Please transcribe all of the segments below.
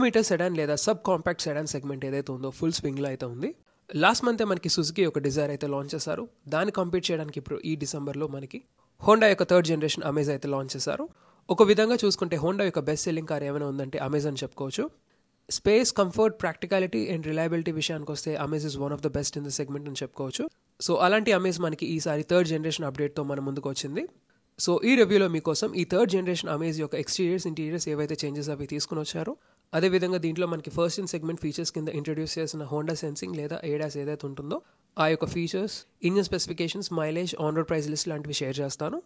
Metre sedan లేదా sub compact sedan segment ఏదైతే ఉందో ఫుల్ స్వింగ్లో అయితే ఉంది. లాస్ట్ మంతే మనకి సుజుకి ఒక డిజైర్ అయితే లాంచ్ చేశారు. దాన్ని కంపీట్ చేయడానికి ఇప్పుడు ఈ డిసెంబర్లో మనకి హోండా యొక్క థర్డ్ జనరేషన్ అమేజ్ అయితే లాంచ్ చేశారు. ఒక విధంగా చూసుకుంటే హోండా యొక్క బెస్ట్ సెల్లింగ్ కార్ ఏమైనా ఉందంటే అమేజ్ అని చెప్పుకోవచ్చు. Space, comfort, practicality and reliability విషయానికి వస్తే amaze is one of the best in the segment అని చెప్పుకోవచ్చు. సో అలాంటి అమేజ్ మనకి ఈసారి థర్డ్ జనరేషన్ అప్డేట్తో మన ముందుకు వచ్చింది. సో ఈ రివ్యూలో మీకోసం ఈ థర్డ్ జనరేషన్ అమేజ్ యొక్క ఎక్స్టీరియర్స్, ఇంటీరియర్స్ ఏవైతే చేంజెస్ అవి తీసుకుని వచ్చారో, అదేవిధంగా దీంట్లో మనకి ఫస్ట్ ఇన్ సెగ్మెంట్ ఫీచర్స్ కింద ఇంట్రడ్యూస్ చేసిన హోండా సెన్సింగ్ లేదా ఏడాస్ ఏదైతే ఉంటుందో ఆ యొక్క features, engine specifications, mileage, on road price list లాంటివి షేర్ చేస్తాను.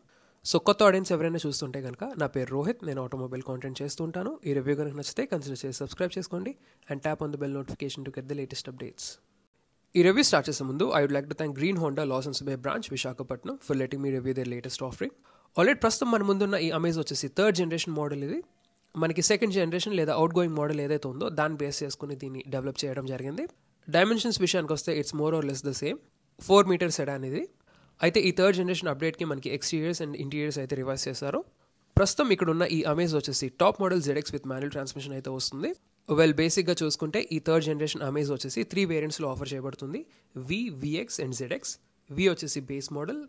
సో కొత్త ఆడియన్స్ ఎవరైనా చూస్తుంటే కనుక నా పేరు రోహిత్, నేను ఆటోమొబైల్ కాంటెంట్ చేస్తుంటాను. ఈ రివ్యూ కనుక నచ్చితే కన్సిడర్ చేసి సబ్స్క్రైబ్ చేసుకోండి and tap on the bell notification to get the latest updates. ఈ రివ్యూ స్టార్ట్ చేసే ముందు I would like to thank green Honda Lawson's bay branch Visakhapatnam for letting me review their latest offering. Already ప్రస్తుతం మన ముందున్న ఈ Amaze వచ్చేసి third generation model. ఇది మనకి సెకండ్ జనరేషన్ లేదా అవుట్ గోయింగ్ మోడల్ ఏదైతే ఉందో దాన్ని బేస్ చేసుకుని దీన్ని డెవలప్ చేయడం జరిగింది. డైమెన్షన్స్ విషయానికి వస్తే it's more or less the same, 4 metre sedan ఇది. అయితే ఈ థర్డ్ జనరేషన్ అప్డేట్కి మనకి ఎక్స్టీరియర్స్ అండ్ ఇంటీరియర్స్ అయితే రివైజ్ చేశారు. ప్రస్తుతం ఇక్కడ ఉన్న ఈ అమేజ్ వచ్చేసి top model ZX with manual transmission అయితే వస్తుంది. బేసిక్గా చూసుకుంటే ఈ థర్డ్ జనరేషన్ అమేజ్ వచ్చేసి 3 వేరియంట్స్లో ఆఫర్ చేయబడుతుంది. VX and ZX. వచ్చేసి బేస్ మోడల్,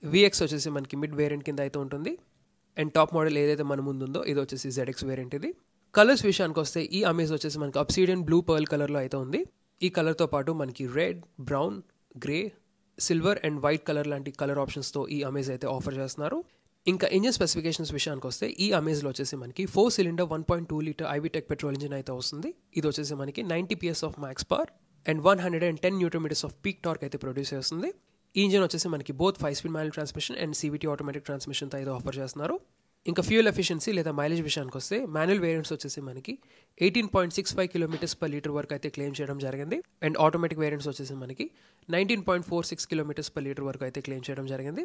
VX వచ్చేసి మనకి మిడ్ వేరియంట్ కింద అయితే ఉంటుంది. అండ్ టాప్ మోడల్ ఏదైతే మన ముందు ఉందో ఇది వచ్చేసి ZX వేరియంట్. ఇది కలర్స్ విషయానికి వస్తే ఈ అమేజ్ వచ్చేసి మనకి అబ్సిడియన్ బ్లూ పర్ల్ కలర్లో అయితే ఉంది. ఈ కలర్తో పాటు మనకి red, brown, grey, silver and white colour లాంటి కలర్ ఆప్షన్స్తో ఈ అమేజ్ అయితే ఆఫర్ చేస్తున్నారు. ఇంకా ఇంజిన్ స్పెసిఫికేషన్స్ విషయానికి వస్తే ఈ అమేజ్లో వచ్చేసి మనకి 4 cylinder 1.2 litre iVTEC petrol engine అయితే వస్తుంది. ఇది వచ్చేసి మనకి 90 PS of max power and 110 newton metres of peak torque అయితే ప్రొడ్యూస్ చేస్తుంది. ఈ ఇంజిన్ వచ్చేసి మనకి both 5 speed manual transmission and CVT automatic ట్రాన్స్మిషన్తో అయితే ఆఫర్ చేస్తున్నారు. ఇంకా ఫ్యూయల్ ఎఫిషియన్సీ లేదా మైలేజ్ విషయానికి వస్తే మాన్యువల్ వేరియంట్స్ వచ్చేసి మనకి 18.65 కిలోమీటర్స్ పర్ లీటర్ వరకు అయితే క్లెయిమ్ చేయడం జరిగింది. అండ్ ఆటోమేటిక్ వేరియంట్స్ వచ్చేసి మనకి 19.46 కిలోమీటర్స్ పర్ లీటర్ వరకు అయితే క్లెయిమ్ చేయడం జరిగింది.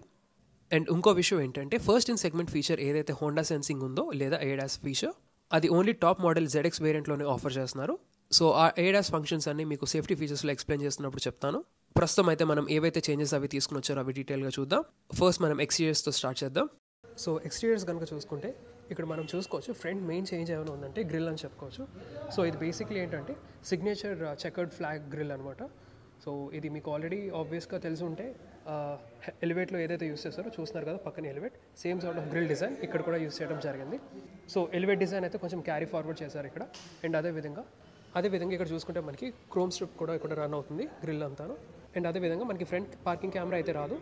అండ్ ఇంకో విషయం ఏంటంటే ఫస్ట్ ఇన్ సెగ్మెంట్ ఫీచర్ ఏదైతే హోండా సెన్సింగ్ ఉందో లేదా ఏడాస్ ఫీచర్, అది ఓన్లీ టాప్ మోడల్ ZX వేరియంట్లోనే ఆఫర్ చేస్తున్నారు. సో ఆ ఏడాస్ ఫంక్షన్స్ అన్ని మీకు సేఫ్టీ ఫీచర్స్లో ఎక్స్ప్లెయిన్ చేస్తున్నప్పుడు చెప్తాను. ప్రస్తుతం అయితే మనం ఏవైతే చేంజెస్ అవి తీసుకుని వచ్చారో అవి డీటెయిల్గా చూద్దాం. ఫస్ట్ మనం ఎక్స్టీరియర్స్తో స్టార్ట్ చేద్దాం. సో ఎక్స్టీరియర్స్ కనుక చూసుకుంటే ఇక్కడ మనం చూసుకోవచ్చు ఫ్రంట్ మెయిన్ చేంజ్ ఏమైనా ఉందంటే గ్రిల్ అని చెప్పుకోవచ్చు. సో ఇది బేసిక్లీ ఏంటంటే సిగ్నేచర్ చెకర్డ్ ఫ్లాగ్ గ్రిల్ అనమాట. సో ఇది మీకు ఆల్రెడీ ఆబ్వియస్గా తెలిసి ఉంటే ఎలివేట్లో ఏదైతే యూస్ చేస్తారో చూస్తున్నారు కదా పక్కన Elevate, same sort of grille design ఇక్కడ కూడా యూస్ చేయడం జరిగింది. సో ఎలివేట్ డిజైన్ అయితే కొంచెం క్యారీ ఫార్వర్డ్ చేశారు ఇక్కడ. అండ్ అదేవిధంగా ఇక్కడ చూసుకుంటే మనకి క్రోమ్ స్ట్రిప్ కూడా ఇక్కడ రన్ అవుతుంది గ్రిల్ అంతాను. అండ్ అదేవిధంగా మనకి ఫ్రంట్ పార్కింగ్ కెమెరా అయితే రాదు,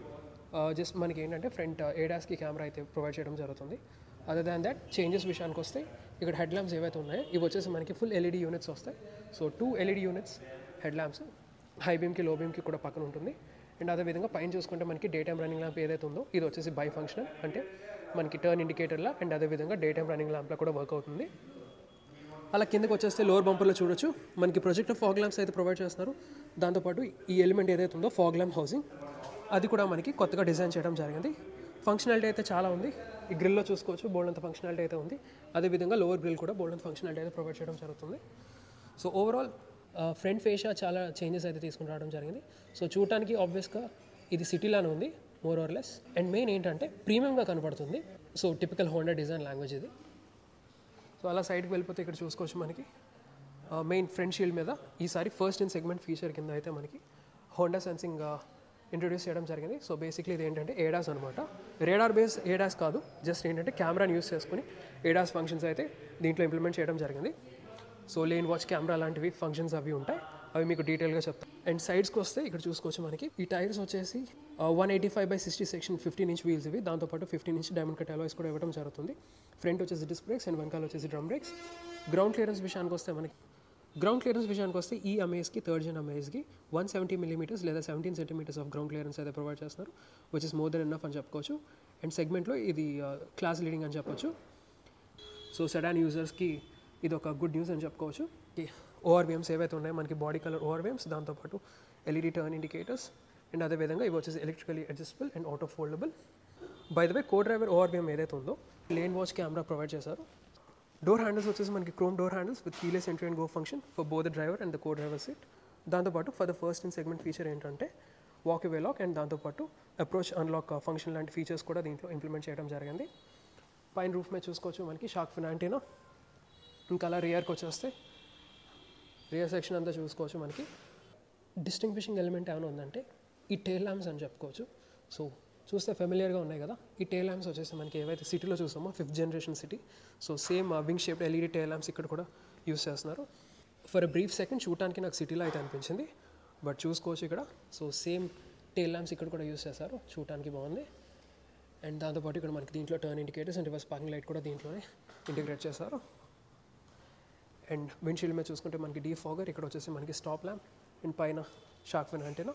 జస్ట్ మనకి ఏంటంటే ఫ్రంట్ ఏడాస్కి కెమెరా అయితే ప్రొవైడ్ చేయడం జరుగుతుంది. అదర్ దాన్ దాట్ చేంజెస్ విషయానికి వస్తే ఇక్కడ హెడ్ ల్యాంప్స్ ఏవైతే ఉన్నాయో ఇవి వచ్చేసి మనకి ఫుల్ LED యూనిట్స్ వస్తాయి. So 2 LED units head lamps, high బీమ్కి లో బీమ్కి కూడా పక్కన ఉంటుంది. అండ్ అదేవిధంగా పైన చూసుకుంటే మనకి డే టైమ్ రన్నింగ్ ల్యాంప్ ఏదైతే ఉందో ఇది వచ్చేసి బై ఫంక్షనల్, అంటే మనకి టర్న్ ఇండికేటర్లా అండ్ అదేవిధంగా డే టైమ్ రన్నింగ్ ల్యాంప్లా కూడా వర్క్ అవుతుంది. అలా కిందకి వచ్చేస్తే లోవర్ బంపర్లో చూడొచ్చు మనకి ప్రొజెక్టర్ ఫాగ్ ల్యాంప్స్ అయితే ప్రొవైడ్ చేస్తున్నారు. దాంతోపాటు ఈ ఎలిమెంట్ ఏదైతే ఉందో ఫాగ్ ల్యాంప్ హౌసింగ్ అది కూడా మనకి కొత్తగా డిజైన్ చేయడం జరిగింది. ఫంక్షనాలిటీ అయితే చాలా ఉంది. ఈ గ్రిల్లో చూసుకోవచ్చు బోల్డంత ఫంక్షనాలిటీ అయితే ఉంది. అదేవిధంగా లోవర్ గ్రిల్ కూడా బోల్డంత ఫంక్షనాలిటీ అయితే ప్రొవైడ్ చేయడం జరుగుతుంది. సో ఓవరాల్ ఫ్రంట్ ఫేషియా చాలా చేంజెస్ అయితే తీసుకుని రావడం జరిగింది. సో చూడటానికి ఆబ్వియస్గా ఇది సిటీలానే ఉంది more or less. And main ఏంటంటే ప్రీమియంగా కనపడుతుంది. So typical Honda design language ఇది. సో అలా సైడ్కి వెళ్ళిపోతే ఇక్కడ చూసుకోవచ్చు మనకి మెయిన్ ఫ్రంట్ షీల్డ్ మీద ఈసారి ఫస్ట్ ఇన్ సెగ్మెంట్ ఫీచర్ కింద అయితే మనకి హోండా సెన్సింగ్ ఇంట్రొడ్యూస్ చేయడం జరిగింది. సో బేసిక్లీ ఇది ఏంటంటే ఏడాస్ అనమాట. రేడార్ బేస్ ఏడాస్ కాదు, జస్ట్ ఏంటంటే కెమెరాని యూస్ చేసుకుని ఏడాస్ ఫంక్షన్స్ అయితే దీంట్లో ఇంప్లిమెంట్ చేయడం జరిగింది. సో లేన్ వాచ్ కెమెరా లాంటివి ఫంక్షన్స్ అవి ఉంటాయి, అవి మీకు డీటెయిల్గా చెప్తాను. అండ్ సైడ్స్కి వస్తే ఇక్కడ చూసుకోవచ్చు మనకి ఈ టైర్స్ వచ్చేసి 185/60 సెక్షన్ 15-inch వీల్స్ ఇవి. దాంతోపాటు 15-inch డైమండ్ కట్ అలాయ్స్ కూడా ఇవ్వడం జరుగుతుంది. ఫ్రంట్ వచ్చేసి డిస్క్ బ్రేక్స్ అండ్ వెనకాల వచ్చేసి డ్రమ్ బ్రేక్స్. గ్రౌండ్ క్లియరెన్స్ విషయానికి వస్తే ఈ అమేజ్కి థర్డ్ జన్ అమేజ్కి 170 mm లేదా 17 cm ఆఫ్ గ్రౌండ్ క్లియరెన్స్ అయితే ప్రొవైడ్ చేస్తున్నారు, which is more than enough అని చెప్పుకోవచ్చు. అండ్ సెగ్మెంట్లో ఇది క్లాస్ లీడింగ్ అని చెప్పొచ్చు. సో సెడాన్ యూజర్స్కి ఇది ఒక గుడ్ న్యూస్ అని చెప్పుకోవచ్చు. ORVMs ఏవైతే ఉన్నాయో మనకి బాడీ కలర్ ORVMs, దాంతోపాటు LED టర్న్ ఇండికేటర్స్ అండ్ అదేవిధంగా ఇవి వచ్చేసి electrically adjustable and auto foldable. By the way co driver ORVM ఏదైతే ఉందో లేన్ వాచ్ కెమెరా ప్రొవైడ్ చేశారు. డోర్ హ్యాండిల్స్ వచ్చేసి మనకి chrome door handles with keyless entry and go function for both the driver and the co driver seat. దాంతోపాటు for the first in segment feature ఏంటంటే walk away lock and దాంతోపాటు approach unlock function లాంటి features కూడా దీంట్లో implement చేయడం జరిగింది. పైన roof మీద చూసుకోవచ్చు మనకి షార్క్ ఫిన్ యాంటీనా. ఇంకా అలా రియర్కి వచ్చేస్తే రియర్ సెక్షన్ అంతా చూసుకోవచ్చు. మనకి డిస్టింగ్విషింగ్ ఎలిమెంట్ ఏమైనా ఉందంటే ఈ టెయిల్ ల్యాంప్స్ అని చెప్పుకోవచ్చు. సో చూస్తే ఫెమిలియర్గా ఉన్నాయి కదా. ఈ టెయిల్ ల్యాంప్స్ వచ్చేసి మనకి ఏవైతే సిటీలో చూసామో 5th generation city, so same wing shaped LED tail lamps ఇక్కడ కూడా యూస్ చేస్తున్నారు. ఫర్ ఎ బ్రీఫ్ సెకండ్ చూడటానికి నాకు సిటీలో అయితే అనిపించింది, బట్ చూసుకోవచ్చు ఇక్కడ. సో సేమ్ టెయిల్ ల్యాంప్స్ ఇక్కడ కూడా యూస్ చేస్తారు, చూడటానికి బాగుంది. అండ్ దాంతోపాటు ఇక్కడ మనకి దీంట్లో turn indicators and reverse parking light కూడా దీంట్లోనే ఇంటిగ్రేట్ చేస్తారు. అండ్ విండ్షీల్డ్ మీద చూసుకుంటే మనకి డీఫాగర్, ఇక్కడ వచ్చేసి మనకి స్టాప్ ల్యాంప్ అండ్ పైన shark fin antenna.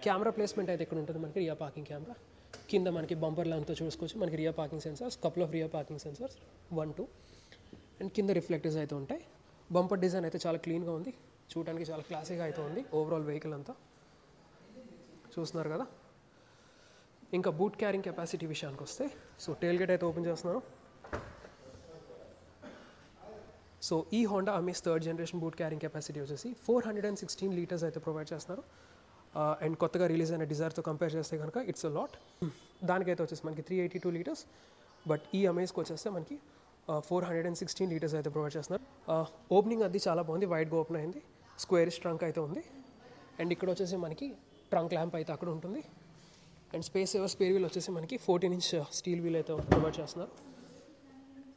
Camera placement అయితే ఇక్కడ ఉంటుంది మనకి రియర్ పార్కింగ్ కెమెరా. కింద మనకి బంపర్ ల్యాంప్తో చూసుకోవచ్చు మనకి rear parking sensors, couple of rear parking sensors 1, 2 and కింద రిఫ్లెక్టర్స్ అయితే ఉంటాయి. బంపర్ డిజైన్ అయితే చాలా క్లీన్గా ఉంది, చూడడానికి చాలా క్లాసీగా అయితే ఉంది ఓవరాల్ వెహికల్ అంతా చూస్తున్నారు కదా. ఇంకా బూట్ క్యారింగ్ కెపాసిటీ విషయానికి వస్తే, సో టెయిల్ గేట్ అయితే ఓపెన్ చేస్తున్నాను. సో ఈ Honda amaze 3rd generation boot carrying capacity వచ్చేసి 416 లీటర్స్ అయితే ప్రొవైడ్ చేస్తున్నారు. అండ్ కొత్తగా రిలీజ్ అయిన డిజైర్తో కంపేర్ చేస్తే కనుక ఇట్స్ అ లాట్. దానికైతే వచ్చేసి మనకి 382 లీటర్స్, బట్ ఈ అమేజ్కి వచ్చేస్తే మనకి 416 లీటర్స్ అయితే ప్రొవైడ్ చేస్తున్నారు. ఓపెనింగ్ అది చాలా బాగుంది, వైడ్గా ఓపెన్ అయింది, స్క్వేరిష్ ట్రంక్ అయితే ఉంది. అండ్ ఇక్కడ వచ్చేసి మనకి ట్రంక్ ల్యాంప్ అయితే అక్కడ ఉంటుంది. అండ్ స్పేర్ వీల్ వచ్చేసి మనకి 14-inch స్టీల్ వీల్ అయితే ప్రొవైడ్ చేస్తున్నారు.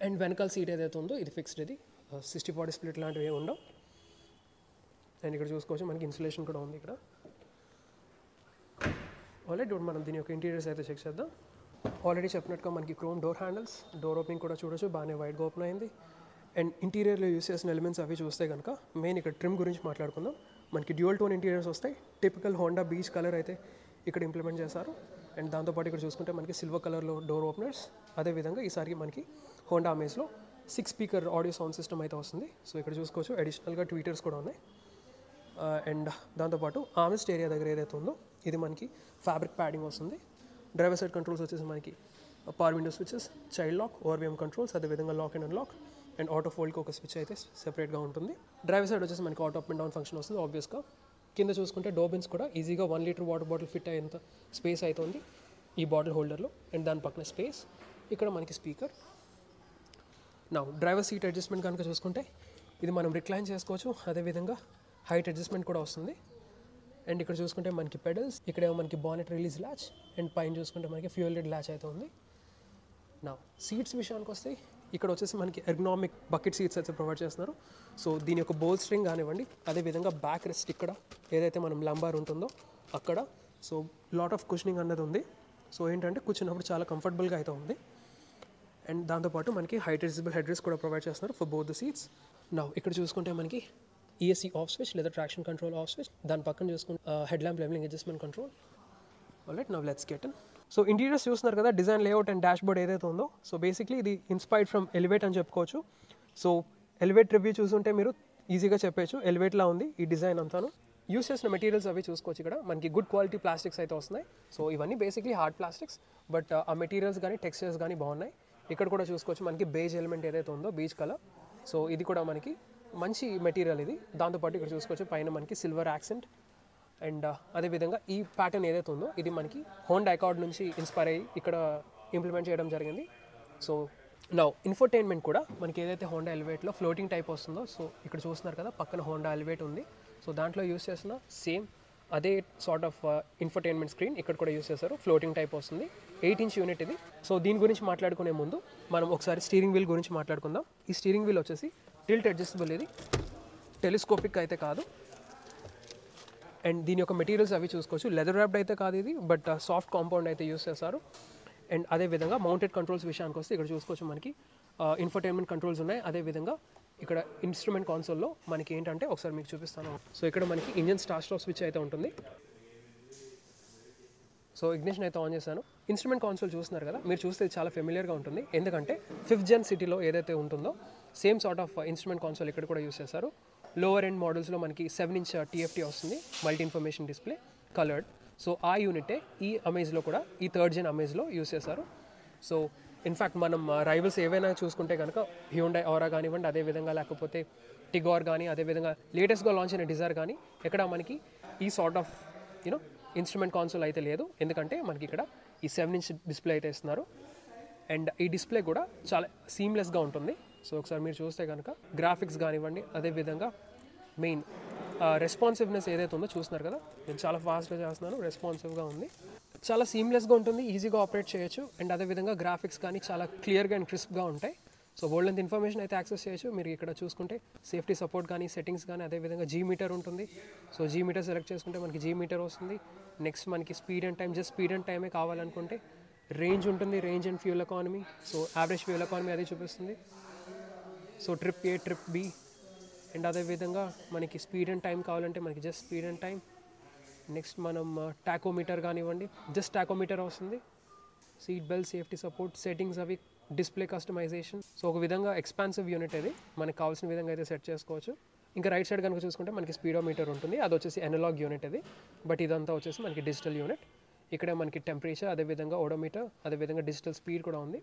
అండ్ వెనకాల సీట్ ఏదైతే ఉందో ఇది ఫిక్స్డ్, ఇది 60-40 స్ప్లిట్ లాంటివి ఏమి ఉండవు. అండ్ ఇక్కడ చూసుకోవచ్చు మనకి ఇన్సులేషన్ కూడా ఉంది ఇక్కడ. ఆల్రెడీ మనం దీని యొక్క ఇంటీరియర్స్ అయితే చెక్ చేద్దాం. ఆల్రెడీ చెప్పినట్టుగా మనకి chrome door handles, door opening కూడా చూడొచ్చు, బాగానే వైడ్గా ఓపెన్ అయింది. అండ్ ఇంటీరియర్లో యూస్ చేసిన ఎలిమెంట్స్ అవి చూస్తే కనుక మెయిన్ ఇక్కడ ట్రిమ్ గురించి మాట్లాడుకుందాం. మనకి డ్యూయల్ టోన్ ఇంటీరియర్స్ వస్తాయి, టిపికల్ హోండా బీచ్ కలర్ అయితే ఇక్కడ ఇంప్లిమెంట్ చేశారు. అండ్ దాంతోపాటు ఇక్కడ చూసుకుంటే మనకి సిల్వర్ కలర్లో డోర్ ఓపెనర్స్, అదేవిధంగా ఈసారి మనకి హోండా అమేజ్లో 6 స్పీకర్ ఆడియో సౌండ్ సిస్టమ్ అయితే వస్తుంది. సో ఇక్కడ చూసుకోవచ్చు అడిషనల్గా ట్వీటర్స్ కూడా ఉన్నాయి. అండ్ దాంతోపాటు ఆర్మ్రెస్ట్ ఏరియా దగ్గర ఏదైతే ఉందో ఇది మనకి ఫ్యాబ్రిక్ ప్యాడింగ్ వస్తుంది. డ్రైవర్ సైడ్ కంట్రోల్స్ వచ్చేసి మనకి power window switches, child lock, ORVM controls, అదేవిధంగా lock and unlock and auto ఫోల్డ్కి ఒక స్విచ్ అయితే సెపరేట్గా ఉంటుంది. డ్రైవర్ సైడ్ వచ్చేసి మనకి auto up and down function వస్తుంది ఆబ్వియస్గా. కింద చూసుకుంటే డోబిన్స్ కూడా ఈజీగా 1 లీటర్ వాటర్ బాటిల్ ఫిట్ అయ్యేంత స్పేస్ అయితే ఉంది ఈ బాటిల్ హోల్డర్లో. అండ్ దాని పక్కన స్పేస్, ఇక్కడ మనకి స్పీకర్. నా డ్రైవర్ సీట్ అడ్జస్ట్మెంట్ కనుక చూసుకుంటే ఇది మనం రిక్లైన్ చేసుకోవచ్చు, అదేవిధంగా హైట్ అడ్జస్ట్మెంట్ కూడా వస్తుంది. అండ్ ఇక్కడ చూసుకుంటే మనకి పెడల్స్, ఇక్కడేమో మనకి బానెట్ రిలీజ్ ల్యాచ్, అండ్ పైన చూసుకుంటే మనకి ఫ్యూయల్ లిడ్ ల్యాచ్ అయితే ఉంది. నా సీట్స్ విషయానికి వస్తే ఇక్కడ వచ్చేసి మనకి ఎర్గనామిక్ బకెట్ సీట్స్ అయితే ప్రొవైడ్ చేస్తున్నారు. సో దీని యొక్క బోల్ స్ట్రింగ్ కానివ్వండి, అదేవిధంగా బ్యాక్ రెస్ట్ ఇక్కడ ఏదైతే మనం లంబార్ ఉంటుందో అక్కడ, సో లాట్ ఆఫ్ కుషనింగ్ అన్నది ఉంది. సో ఏంటంటే కూర్చున్నప్పుడు చాలా కంఫర్టబుల్గా అయితే ఉంది. అండ్ దాంతోపాటు మనకి హైట్ అడ్జస్టబుల్ హెడ్ రెస్ట్ కూడా ప్రొవైడ్ చేస్తున్నారు ఫర్ బోత్ ద సీట్స్. నా ఇక్కడ చూసుకుంటే మనకి ESC ఆఫ్ స్విచ్ లేదా ట్రాక్షన్ కంట్రోల్ ఆఫ్ స్విచ్, దాని పక్కన చూసుకుంటే head lamp levelling adjustment control. Alright, now let's get in. So interiors చూస్తున్నారు కదా, design layout and dash board ఏదైతే ఉందో, సో బేసిక్లీ ఇది ఇన్స్పైర్డ్ ఫ్రమ్ ఎలివేట్ అని చెప్పుకోవచ్చు. సో ఎలివేట్ రివ్యూ చూసుంటే మీరు ఈజీగా చెప్పచ్చు ఎలివేట్లా ఉంది ఈ డిజైన్ అంతాను. యూస్ చేసిన మెటీరియల్స్ అవి చూసుకోవచ్చు, ఇక్కడ మనకి గుడ్ క్వాలిటీ ప్లాస్టిక్స్ అయితే వస్తున్నాయి. సో ఇవన్నీ బేసిక్లీ హార్డ్ ప్లాస్టిక్స్, బట్ ఆ మెటీరియల్స్ కానీ టెక్స్చర్స్ కానీ బాగున్నాయి. ఇక్కడ కూడా చూసుకోవచ్చు మనకి బేజ్ ఎలిమెంట్ ఏదైతే ఉందో బీచ్ కలర్, సో ఇది కూడా మనకి మంచి మెటీరియల్ ఇది. దాంతోపాటు ఇక్కడ చూసుకోవచ్చు పైన మనకి సిల్వర్ యాక్సెంట్. అండ్ అదేవిధంగా ఈ ప్యాటర్న్ ఏదైతే ఉందో ఇది మనకి హోండా అకార్డ్ నుంచి ఇన్స్పైర్ అయ్యి ఇక్కడ ఇంప్లిమెంట్ చేయడం జరిగింది. సో నౌ ఇన్ఫోటైన్మెంట్ కూడా మనకి ఏదైతే హోండా ఎలివేట్లో ఫ్లోటింగ్ టైప్ వస్తుందో, సో ఇక్కడ చూస్తున్నారు కదా పక్కన హోండా ఎలివేట్ ఉంది. సో దాంట్లో యూస్ చేసిన సేమ్ అదే సార్ట్ ఆఫ్ ఇన్ఫోటైన్మెంట్ స్క్రీన్ ఇక్కడ కూడా యూస్ చేశారు, ఫ్లోటింగ్ టైప్ వస్తుంది. 8-inch యూనిట్ ఇది. సో దీని గురించి మాట్లాడుకునే ముందు మనం ఒకసారి స్టీరింగ్ వీల్ గురించి మాట్లాడుకుందాం. ఈ స్టీరింగ్ వీల్ వచ్చేసి టిల్ట్ అడ్జస్టబుల్, ఇది టెలిస్కోపిక్ అయితే కాదు. అండ్ దీని యొక్క మెటీరియల్స్ అవి చూసుకోవచ్చు, లెదర్ ర్యాప్డ్ అయితే కాదు ఇది, బట్ సాఫ్ట్ కాంపౌండ్ అయితే యూస్ చేస్తారు. అండ్ అదేవిధంగా మౌంటెడ్ కంట్రోల్స్ విషయానికి వస్తే ఇక్కడ చూసుకోవచ్చు మనకి ఇన్ఫోటైన్మెంట్ కంట్రోల్స్ ఉన్నాయి. అదేవిధంగా ఇక్కడ ఇన్స్ట్రుమెంట్ కాన్సోల్లో మనకి ఏంటంటే ఒకసారి మీకు చూపిస్తాను. సో ఇక్కడ మనకి ఇంజన్ స్టార్ట్ స్టాప్ స్విచ్ అయితే ఉంటుంది. సో ఇగ్నిషన్ అయితే ఆన్ చేశాను. ఇన్స్ట్రుమెంట్ కాన్సోల్ చూస్తున్నారు కదా, మీరు చూస్తే చాలా ఫెమిలియర్గా ఉంటుంది, ఎందుకంటే 5th gen సిటీలో ఏదైతే ఉంటుందో same sort of instrument console ఇక్కడ కూడా యూస్ చేశారు. లోవర్ ఎండ్ మోడల్స్లో మనకి 7-inch TFT వస్తుంది, multi information display, coloured. So ఆ యూనిటే ఈ అమేజ్లో కూడా ఈ 3rd gen అమేజ్లో యూస్ చేశారు. సో ఇన్ఫ్యాక్ట్ మనం రైవల్స్ ఏవైనా చూసుకుంటే కనుక హ్యూండై ఆరా కానివ్వండి, అదేవిధంగా లేకపోతే టిగోర్ కానీ, అదేవిధంగా లేటెస్ట్గా లాంచ్ అయిన డిజైర్ కానీ ఎక్కడ మనకి ఈ సార్ట్ ఆఫ్ ఇన్స్ట్రుమెంట్ కాన్సోల్ అయితే లేదు, ఎందుకంటే మనకి ఇక్కడ ఈ 7-inch డిస్ప్లే అయితే ఇస్తున్నారు. అండ్ ఈ డిస్ప్లే కూడా చాలా సీమ్లెస్గా ఉంటుంది. సో ఒకసారి మీరు చూస్తే కనుక గ్రాఫిక్స్ కానివ్వండి, అదేవిధంగా మెయిన్ రెస్పాన్సివ్నెస్ ఏదైతే ఉందో చూస్తున్నారు కదా, నేను చాలా ఫాస్ట్గా చేస్తున్నాను, రెస్పాన్సివ్గా ఉంది, చాలా సీమ్లెస్గా ఉంటుంది, ఈజీగా ఆపరేట్ చేయొచ్చు. అండ్ అదేవిధంగా గ్రాఫిక్స్ కానీ చాలా క్లియర్గా అండ్ క్రిస్ప్గా ఉంటాయి. సో వరల్డ్ అంత ఇన్ఫర్మేషన్ అయితే యాక్సెస్ చేయొచ్చు. మీరు ఇక్కడ చూసుకుంటే సేఫ్టీ సపోర్ట్ కానీ సెట్టింగ్స్ కానీ, అదేవిధంగా జీ మీటర్ ఉంటుంది. సో జీ మీటర్ సెలెక్ట్ చేసుకుంటే మనకి జీ మీటర్ వస్తుంది. నెక్స్ట్ మనకి speed and time, just speed and టైమే కావాలనుకుంటే రేంజ్ ఉంటుంది, range and fuel economy. So average fuel economy అది చూపిస్తుంది. So trip A, trip B, and అదేవిధంగా మనకి స్పీడ్ అండ్ టైం కావాలంటే మనకి just speed and time. Next మనం టాకోమీటర్ కానివ్వండి, జస్ట్ టాకోమీటర్ వస్తుంది. Seat belt, safety support, settings అవి, డిస్ప్లే కస్టమైజేషన్. సో ఒక విధంగా ఎక్స్పాన్సివ్ యూనిట్ ఇది, మనకు కావాల్సిన విధంగా అయితే సెట్ చేసుకోవచ్చు. ఇంకా రైట్ సైడ్ కనుక చూసుకుంటే మనకి స్పీడోమీటర్ ఉంటుంది, అది వచ్చేసి అనలాగ్ యూనిట్ ఇది. బట్ ఇదంతా వచ్చేసి మనకి డిజిటల్ యూనిట్. ఇక్కడ మనకి టెంపరేచర్, అదేవిధంగా ఓడోమీటర్, అదేవిధంగా డిజిటల్ స్పీడ్ కూడా ఉంది.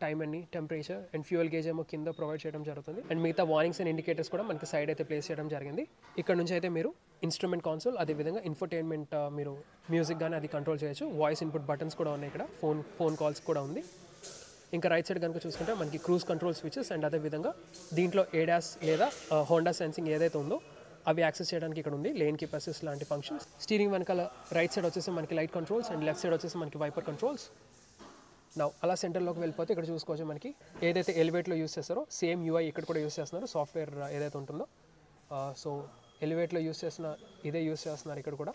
టైం అన్ని, టెంపరేచర్ అండ్ ఫ్యూయల్ గేజ్ ఏమో కింద ప్రొవైడ్ చేయడం జరుగుతుంది. అండ్ మిగతా వార్నింగ్స్ అండ్ ఇండికేటర్స్ కూడా మనకి సైడ్ అయితే ప్లేస్ చేయడం జరిగింది. ఇక్కడ నుంచి అయితే మీరు ఇన్స్ట్రుమెంట్ కాన్సోల్, అదేవిధంగా ఇన్ఫర్టైన్మెంట్, మీరు మ్యూజిక్ కానీ అది కంట్రోల్ చేయొచ్చు. వాయిస్ ఇన్పుట్ బటన్స్ కూడా ఉన్నాయి ఇక్కడ, ఫోన్ కాల్స్ కూడా ఉంది. ఇంకా రైట్ సైడ్ కనుక చూసుకుంటే మనకి క్రూజ్ కంట్రోల్ స్విచెస్ అండ్ అదేవిధంగా దీంట్లో ఏడాస్ లేదా హోండా సెన్సింగ్ ఏదైతే ఉందో అవి యాక్సెస్ చేయడానికి ఇక్కడ ఉంది, లేన్ కీప్ అసిస్ట్ లాంటి ఫంక్షన్స్. స్టీరింగ్ వెనకాల రైట్ సైడ్ వచ్చేసి మనకి light controls and left side వచ్చేసి మనకి వైపర్ కంట్రోల్స్. నా అలా సెంటర్లోకి వెళ్ళిపోతే ఇక్కడ చూసుకోవచ్చు మనకి ఏదైతే ఎలివేట్లో యూస్ చేస్తారో సేమ్ యూఐ ఇక్కడ కూడా యూస్ చేస్తున్నారు, సాఫ్ట్వేర్ ఏదైతే ఉంటుందో. సో ఎలివేట్లో యూస్ చేసిన ఇదే యూస్ చేస్తున్నారు ఇక్కడ కూడా.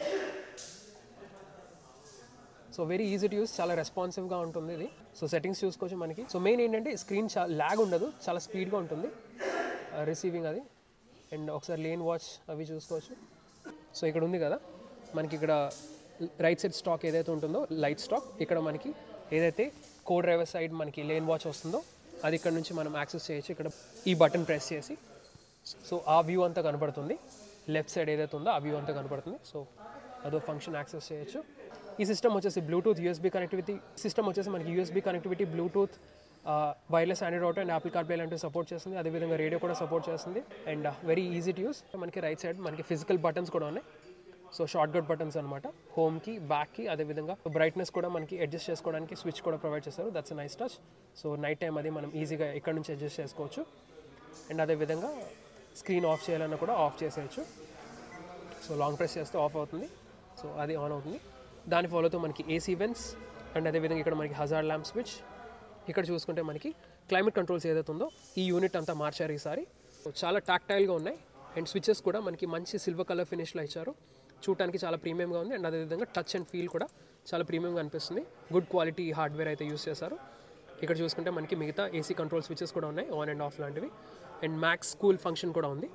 So very easy to use, చాలా రెస్పాన్సివ్గా ఉంటుంది ఇది. సో సెట్టింగ్స్ చూసుకోవచ్చు మనకి. సో మెయిన్ ఏంటంటే స్క్రీన్ చాలా ల్యాగ్ ఉండదు, చాలా స్పీడ్గా ఉంటుంది రిసీవింగ్ అది. అండ్ ఒకసారి లేన్ వాచ్ అవి చూసుకోవచ్చు. సో ఇక్కడ ఉంది కదా మనకి, ఇక్కడ రైట్ సైడ్ స్టాక్ ఏదైతే ఉంటుందో లైట్ స్టాక్, ఇక్కడ మనకి ఏదైతే కో డ్రైవర్ సైడ్ మనకి లేన్ వాచ్ వస్తుందో అది ఇక్కడ నుంచి మనం యాక్సెస్ చేయొచ్చు. ఇక్కడ ఈ బటన్ ప్రెస్ చేసి సో ఆ వ్యూ అంతా కనపడుతుంది, లెఫ్ట్ సైడ్ ఏదైతే ఉందో ఆ వ్యూ అంతా కనపడుతుంది. సో అదో ఫంక్షన్ యాక్సెస్ చేయొచ్చు. ఈ సిస్టమ్ వచ్చేసి బ్లూటూత్, యూఎస్బీ కనెక్టివిటీ సిస్టమ్ వచ్చేసి మనకి USB connectivity, Bluetooth, wireless Android auto and Apple CarPlay లాంటివి సపోర్ట్ చేస్తుంది. అదేవిధంగా రేడియో కూడా సపోర్ట్ చేస్తుంది. And very easy to use. మనకి రైట్ సైడ్ మనకి ఫిజికల్ బటన్స్ కూడా ఉన్నాయి. సో షార్ట్ కట్ బటన్స్ అనమాట, హోమ్కి, బ్యాక్కి, అదేవిధంగా బ్రైట్నెస్ కూడా మనకి అడ్జస్ట్ చేసుకోవడానికి స్విచ్ కూడా ప్రొవైడ్ చేస్తారు. That's nice touch. So night time అది మనం ఈజీగా ఇక్కడ నుంచి అడ్జస్ట్ చేసుకోవచ్చు. అండ్ అదేవిధంగా స్క్రీన్ ఆఫ్ చేయాలన్నా కూడా ఆఫ్ చేసేయచ్చు. సో లాంగ్ ప్రెస్ చేస్తే ఆఫ్ అవుతుంది, సో అది ఆన్ అవుతుంది. దాని ఫాలోతో మనకి ఏసీ వెంట్స్ అండ్ అదేవిధంగా ఇక్కడ మనకి హజార్డ్ ల్యాంప్ స్విచ్. ఇక్కడ చూసుకుంటే మనకి క్లైమేట్ కంట్రోల్స్ ఏదైతే ఉందో ఈ యూనిట్ అంతా మార్చారు ఈసారి. చాలా టాక్టైల్గా ఉన్నాయి. అండ్ స్విచెస్ కూడా మనకి మంచి సిల్వర్ కలర్ ఫినిష్లో ఇచ్చారు, చూడటానికి చాలా ప్రీమియంగా ఉంది. అండ్ అదేవిధంగా టచ్ అండ్ ఫీల్ కూడా చాలా ప్రీమియంగా అనిపిస్తుంది. గుడ్ క్వాలిటీ హార్డ్వేర్ అయితే యూస్ చేశారు. ఇక్కడ చూసుకుంటే మనకి మిగతా ఏసీ కంట్రోల్ స్విచెస్ కూడా ఉన్నాయి, ఆన్ అండ్ ఆఫ్ లాంటివి. అండ్ మ్యాక్స్ కూల్ ఫంక్షన్ కూడా ఉంది.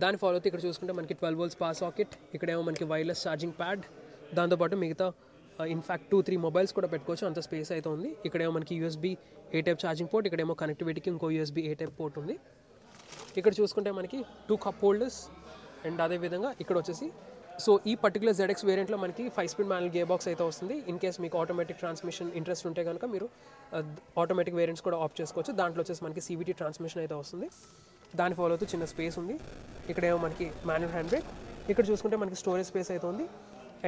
దాని ఫాలో అయితే ఇక్కడ చూసుకుంటే మనకి 12 volts పవర్ సాకెట్, ఇక్కడేమో మనకి వైర్లెస్ ఛార్జింగ్ ప్యాడ్, దాంతోపాటు మిగతా ఇన్ఫ్యాక్ట్ 2-3 మొబైల్స్ కూడా పెట్టుకోవచ్చు, అంత స్పేస్ అయితే ఉంది. ఇక్కడేమో మనకి యూఎస్బీ ఏ టైప్ ఛార్జింగ్ పోర్ట్, ఇక్కడేమో కనెక్టివిటీకి ఇంకో యూఎస్బీ ఏ టైప్ పోర్ట్ ఉంది. ఇక్కడ చూసుకుంటే మనకి 2 కప్ హోల్డర్స్. అండ్ అదేవిధంగా ఇక్కడ వచ్చేసి సో ఈ పర్టికులర్ ZX వేరియంట్లో మనకి 5-speed మాన్యువల్ గేర్ బాక్స్ అయితే వస్తుంది. ఇన్ కేస్ మీకు ఆటోమేటిక్ ట్రాన్స్మిషన్ ఇంట్రెస్ట్ ఉంటే కనుక మీరు ఆటోమేటిక్ వేరియంట్స్ కూడా ఆప్ట్ చేసుకోవచ్చు. దాంట్లో వచ్చేసి మనకి CVT ట్రాన్స్మిషన్ అయితే వస్తుంది. దాని ఫాలో అవుతూ చిన్న స్పేస్ ఉంది. ఇక్కడేమో మనకి మాన్యువల్ హ్యాండ్ బ్రేక్. ఇక్కడ చూసుకుంటే మనకి స్టోరేజ్ స్పేస్ అయితే ఉంది.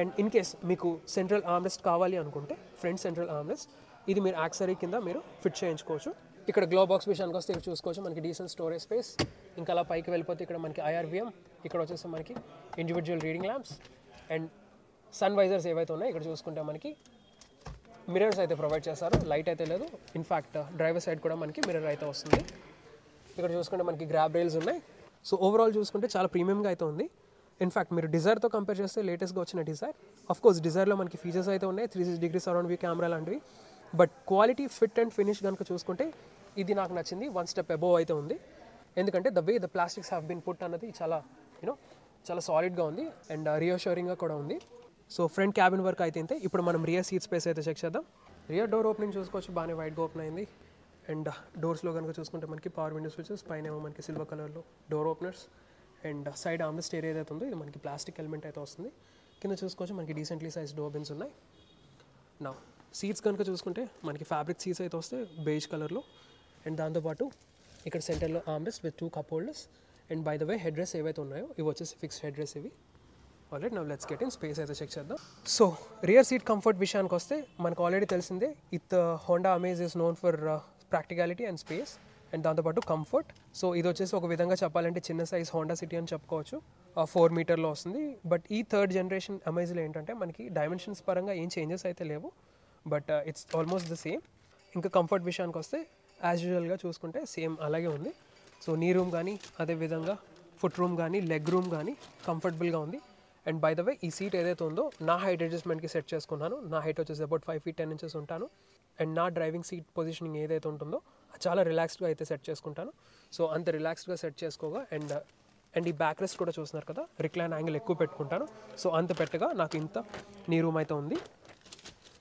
అండ్ ఇన్ కేస్ మీకు సెంట్రల్ ఆర్మ్రెస్ట్ కావాలి అనుకుంటే ఫ్రంట్ సెంట్రల్ ఆర్మ్రెస్ట్ ఇది మీరు యాక్సరీ కింద మీరు ఫిట్ చేయించుకోవచ్చు. ఇక్కడ గ్లో బాక్స్ విషయానికి వస్తే ఇక్కడ చూసుకోవచ్చు మనకి డీసెంట్ స్టోరేజ్ స్పేస్. ఇంకా అలా పైకి వెళ్ళిపోతే ఇక్కడ మనకి IRVM, ఇక్కడ వచ్చేసి మనకి individual reading lamps and sun visors ఏవైతే ఉన్నాయో ఇక్కడ చూసుకుంటే మనకి మిర్రర్స్ అయితే ప్రొవైడ్ చేస్తారు. లైట్ అయితే లేదు, ఇన్ఫ్యాక్ట్ డ్రైవర్ సైడ్ కూడా మనకి మిర్రర్ అయితే వస్తుంది. ఇక్కడ చూసుకుంటే మనకి గ్రాబ్ రైల్స్ ఉన్నాయి. సో ఓవరాల్ చూసుకుంటే చాలా ప్రీమియంగా అయితే ఉంది. ఇన్ఫ్యాక్ట్ మీరు డిజైర్తో కంపేర్ చేస్తే లేటెస్ట్గా వచ్చిన డిజైర్, ఆఫ్ కోర్స్ డిజైర్లో మనకి ఫీచర్స్ అయితే ఉన్నాయి, 360 సరౌండ్ వ్యూ కెమెరా లాంటివి. But quality, fit and finish కనుక చూసుకుంటే ఇది నాకు నచ్చింది, 1 step అబోవ్ అయితే ఉంది. ఎందుకంటే the way the plastics have been put అన్నది చాలా చాలా సాలిడ్గా ఉంది అండ్ రియోష్యూరింగ్గా కూడా ఉంది. సో ఫ్రంట్ క్యాబిన్ వర్క్ అయితే ఇంతే. ఇప్పుడు మనం రియర్ సీట్ స్పేస్ అయితే చెక్ చేద్దాం. రియర్ డోర్ ఓపెనింగ్ చూసుకోవచ్చు, బాగానే వైడ్గా ఓపెన్ అయింది. అండ్ డోర్స్లో కనుక చూసుకుంటే మనకి పవర్ విండో స్విచెస్, పైన ఏమో మనకి సిల్వర్ కలర్లో door openers. And side armrest area ఏదైతే ఉందో ఇది మనకి ప్లాస్టిక్ ఎలిమెంట్ అయితే వస్తుంది. కింద చూసుకోవచ్చు మనకి డీసెంట్లీ సైజ్ డోర్ బిన్స్ ఉన్నాయి. నా సీట్స్ కనుక చూసుకుంటే మనకి ఫ్యాబ్రిక్ సీట్స్ అయితే వస్తాయి బేజ్ కలర్లో. అండ్ దాంతోపాటు ఇక్కడ సెంటర్లో armrest with 2 cup holders. And by the way head rest ఏవైతే ఉన్నాయో ఇవి వచ్చేసి ఫిక్స్డ్ హెడ్ రెస్ట్ ఇవి. Already now let's get in space అయితే చెక్ చేద్దాం. సో రియర్ సీట్ కంఫర్ట్ విషయానికి వస్తే మనకు ఆల్రెడీ తెలిసిందే, Honda Amaze is known for practicality and space. And దాంతోపాటు కంఫర్ట్. సో ఇది వచ్చేసి ఒక విధంగా చెప్పాలంటే చిన్న సైజ్ హోండా సిటీ అని చెప్పుకోవచ్చు. 4 మీటర్లో వస్తుంది. బట్ ఈ థర్డ్ జనరేషన్ అమేజ్లో ఏంటంటే మనకి డైమెన్షన్స్ పరంగా ఏం చేంజెస్ అయితే లేవు, but it's almost the same. ఇంకా కంఫర్ట్ విషయానికి వస్తే యాజ్ యూజువల్గా చూసుకుంటే సేమ్ అలాగే ఉంది. సో నీ రూమ్ కానీ అదేవిధంగా ఫుట్ రూమ్ కానీ లెగ్ రూమ్ కానీ కంఫర్టబుల్గా ఉంది. అండ్ బై ద వే ఈ సీట్ ఏదైతే ఉందో నా హైట్ అడ్జస్ట్మెంట్కి సెట్ చేసుకున్నాను. నా హైట్ వచ్చేసి అబౌట్ 5 feet 10 inches ఉంటాను. అండ్ నా డ్రైవింగ్ సీట్ పొజిషనింగ్ ఏదైతే ఉంటుందో చాలా రిలాక్స్డ్గా అయితే సెట్ చేసుకుంటాను. సో అంత రిలాక్స్డ్గా సెట్ చేసుకోగా అండ్ ఈ బ్యాక్ రెస్ట్ కూడా చూస్తున్నారు కదా, రిక్లైన్ యాంగిల్ ఎక్కువ పెట్టుకుంటాను. సో అంత పెట్టగా నాకు ఇంత నీ రూమ్ అయితే ఉంది.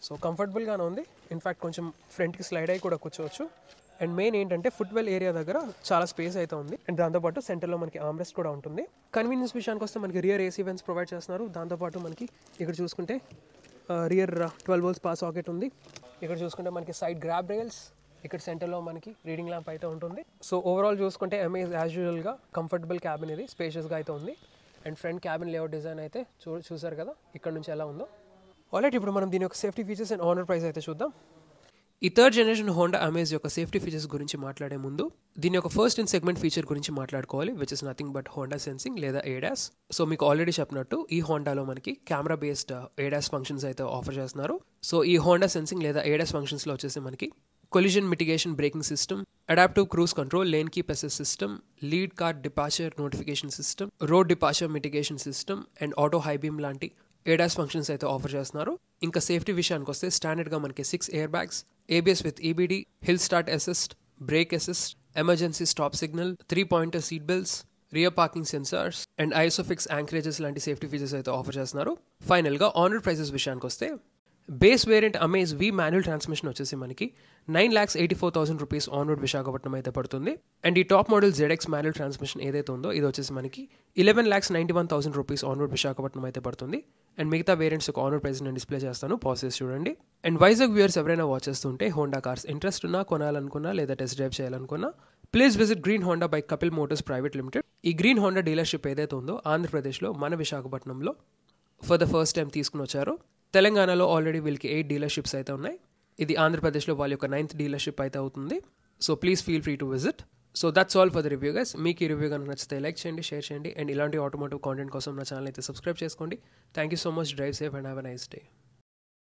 సో కంఫర్టబుల్గానే ఉంది. ఇన్ఫ్యాక్ట్ కొంచెం ఫ్రంట్కి స్లైడ్ అయ్యి కూడా కూర్చోవచ్చు. అండ్ మెయిన్ ఏంటంటే ఫుట్వెల్ ఏరియా దగ్గర చాలా స్పేస్ అయితే ఉంది. అండ్ దాంతోపాటు సెంటర్లో మనకి ఆర్మ్రెస్ట్ కూడా ఉంటుంది. కన్వీనియన్స్ విషయానికి వస్తే మనకి రియర్ ఏసీ వెంట్స్ ప్రొవైడ్ చేస్తున్నారు. దాంతోపాటు మనకి ఇక్కడ చూసుకుంటే రియర్ 12 volts పవర్ సాకెట్ ఉంది. ఇక్కడ చూసుకుంటే మనకి సైడ్ గ్రాబ్ రైల్స్, ఇక్కడ సెంటర్లో మనకి రీడింగ్ ల్యాంప్ అయితే ఉంటుంది. సో ఓవరాల్ చూసుకుంటే అమేజ్ యాజ్ యూజువల్గా కంఫర్టబుల్ క్యాబిన్ ఇది, స్పేషియస్గా అయితే ఉంది. And front cabin layout design అయితే చూసారు కదా ఇక్కడ నుంచి ఎలా ఉందో. ఆల్రైట్, ఇప్పుడు మనం దీని యొక్క safety features and honour price అయితే చూద్దాం. ఈ థర్డ్ జనరేషన్ హోండా అమేజ్ యొక్క సేఫ్టీ ఫీచర్స్ గురించి మాట్లాడే ముందు దీని యొక్క ఫస్ట్ ఇన్ సెగ్మెంట్ ఫీచర్ గురించి మాట్లాడుకోవాలి, which is nothing but Honda sensing లేదా ఏడాస్. సో మీకు ఆల్రెడీ చెప్పినట్టు ఈ హోండాలో మనకి కెమెరా బేస్డ్ ఏడాస్ ఫంక్షన్స్ అయితే ఆఫర్ చేస్తున్నారు. సో ఈ హోండా సెన్సింగ్ లేదా ఏడాస్ ఫంక్షన్స్లో వచ్చేసి మనకి collision mitigation braking system, adaptive cruise control, lane keep assist system, lead car departure notification system, road departure mitigation system and auto high beam లాంటి ADAS functions అయితే offer చేస్తున్నారు. ఇంకా safety విషయానికి వస్తే స్టాండర్డ్గా మనకి 6 air bags, ABS with EBD, hill start assist, brake assist, emergency stop signal, 3-pointer seat belts, rear parking sensors and ISOFIX anchorages లాంటి safety features అయితే ఆఫర్ చేస్తున్నారు. ఫైనల్గా ఆనర్ ప్రైసెస్ విషయానికి వస్తే base variant amaze V manual transmission వచ్చేసి మనకి 9,84,000 rupees on road Visakhapatnam అయితే పడుతుంది. అండ్ ఈ top model ZX manual transmission ఏదైతే ఉందో ఇది వచ్చేసి మనకి 11,91,000 రూపీస్ ఆన్ రోడ్ విశాఖపట్నం అయితే పడుతుంది. అండ్ మిగతా వేరియంట్స్ యొక్క ఆనర్ ప్రైస్ నేను డిస్ప్లే చేస్తాను, పాసెస్ చూడండి. అండ్ వైజాగ్ వ్యూయర్స్ ఎవరైనా వాచ్ చేస్తుంటే హోండా కార్స్ ఇంట్రెస్ట్ ఉన్నా, కొనాలనుకున్నా లేదా టెస్ట్ డ్రైవ్ చేయాలనుకున్నా please visit green Honda by Kapil Motors private limited. ఈ గ్రీన్ హోండా డీలర్షిప్ ఏదైతే ఉందో ఆంధ్రప్రదేశ్లో మన విశాఖపట్నంలో ఫర్ ద ఫస్ట్ టైం తీసుకుని వచ్చారు. తెలంగాణలో ఆల్రెడీ వీళ్ళకి 8 డీలర్షిప్స్ అయితే ఉన్నాయి. ఇది ఆంధ్రప్రదేశ్లో వాళ్ళ యొక్క 9th డీలర్షిప్ అయితే అవుతుంది. So please feel free to visit. So that's all for the review guys. మీకు ఈ రివ్యూ కనుక నచ్చితే లైక్ చేయండి, షేర్ చేయండి అండ్ ఇలాంటి ఆటోమోటివ్ కాంటెంట్ కోసం నా ఛానల్ అయితే సబ్స్క్రైబ్ చేసుకోండి. Thank you so much. Drive safe and have a nice day.